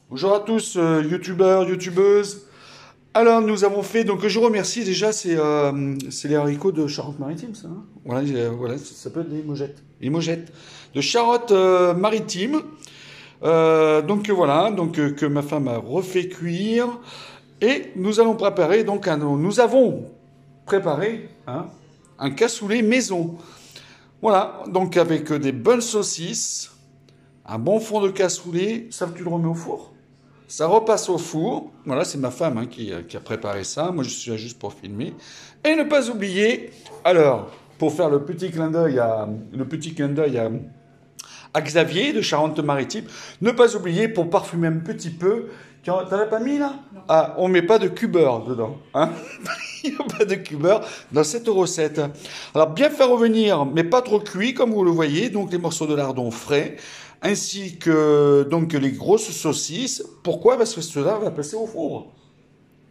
Bonjour à tous, youtubeurs, youtubeuses. Alors, nous avons fait, donc je remercie déjà, c'est les haricots de Charente-Maritime, ça, hein. Voilà, voilà, ça s'appelle des mogettes. Les mogettes de Charente-Maritime. Voilà, que ma femme a refait cuire. Et nous allons préparer, nous avons préparé un cassoulet maison. Voilà, donc avec des bonnes saucisses, un bon fond de cassoulet, ça tu le remets au four? Ça repasse au four. Voilà, c'est ma femme qui a préparé ça. Moi, je suis là juste pour filmer. Et ne pas oublier, alors, pour faire le petit clin d'œil à Xavier de Charente-Maritime, ne pas oublier, pour parfumer un petit peu, t'en as pas mis là? Ah, on met pas de cubeur dedans, hein? Il n'y a pas de cubeur dans cette recette. Alors, bien faire revenir, mais pas trop cuit, comme vous le voyez, donc les morceaux de lardon frais, ainsi que donc les grosses saucisses. Pourquoi? Parce que cela va passer au four.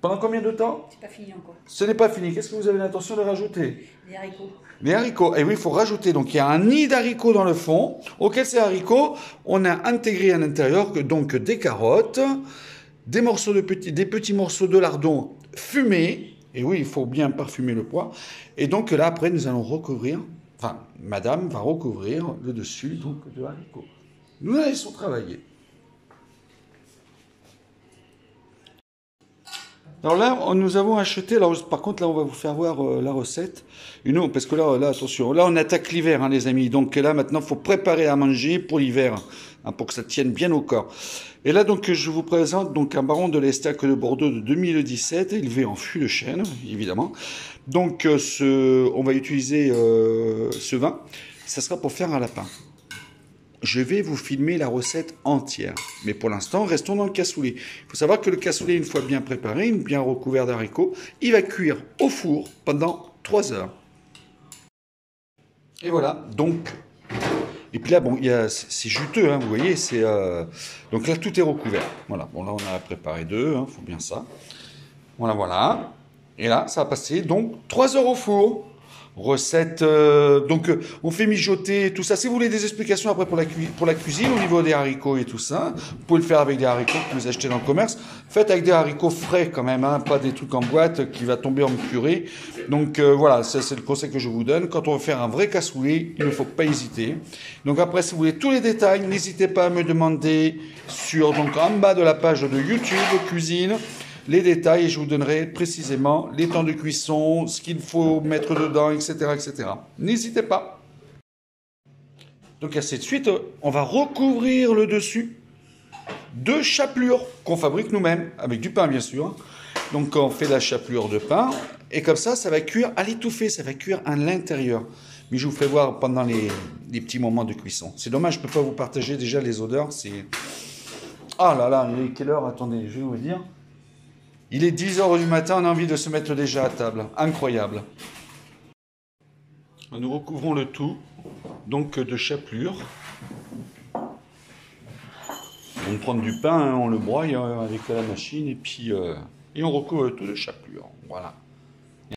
Pendant combien de temps? C'est pas fini encore. Ce n'est pas fini. Qu'est-ce que vous avez l'intention de rajouter? Les haricots. Les haricots. Et oui, il faut rajouter. Donc, il y a un nid d'haricots dans le fond, auquel ces haricots, on a intégré à l'intérieur donc des carottes, des petits morceaux de lardon fumés. Et oui, il faut bien parfumer le pois. Et donc là, après, nous allons recouvrir, enfin, madame va recouvrir le dessus donc de haricots. Nous la laissons travailler. Alors là, nous avons acheté, alors par contre là on va vous faire voir la recette. Parce que là, attention, là on attaque l'hiver hein, les amis. Donc là maintenant il faut préparer à manger pour l'hiver, hein, pour que ça tienne bien au corps. Et là donc je vous présente donc un baron de l'Estaque de Bordeaux de 2017, élevé en fût de chêne, évidemment. Donc on va utiliser ce vin, ça sera pour faire un lapin. Je vais vous filmer la recette entière. Mais pour l'instant, restons dans le cassoulet. Il faut savoir que le cassoulet, une fois bien préparé, bien recouvert d'haricots, il va cuire au four pendant 3 heures. Et voilà, donc... Et puis là, bon, c'est juteux, hein, vous voyez, donc là, tout est recouvert. Voilà, bon là, on a préparé 2, hein, faut bien ça. Voilà, voilà. Et là, ça va passer, donc, 3 heures au four. Recette, on fait mijoter tout ça. Si vous voulez des explications après pour la cuisine au niveau des haricots et tout ça, vous pouvez le faire avec des haricots que vous achetez dans le commerce. Faites avec des haricots frais quand même, hein, pas des trucs en boîte qui va tomber en purée. Donc voilà, ça c'est le conseil que je vous donne. Quand on veut faire un vrai cassoulet, il ne faut pas hésiter. Donc après, si vous voulez tous les détails, n'hésitez pas à me demander donc en bas de la page de YouTube Cuisine. Les détails et je vous donnerai précisément les temps de cuisson, ce qu'il faut mettre dedans, etc. etc. N'hésitez pas. Donc ainsi de suite, on va recouvrir le dessus de chapelure qu'on fabrique nous-mêmes, avec du pain bien sûr. Donc on fait la chapelure de pain et comme ça, ça va cuire à l'étouffée, ça va cuire à l'intérieur. Mais je vous ferai voir pendant les petits moments de cuisson. C'est dommage, je ne peux pas vous partager déjà les odeurs. Ah là là, il est quelle heure? Attendez, je vais vous dire. Il est 10h du matin, on a envie de se mettre déjà à table. Incroyable. Nous recouvrons le tout, donc de chapelure. On prend du pain, hein, on le broie avec la machine et puis on recouvre le tout de chapelure. Voilà.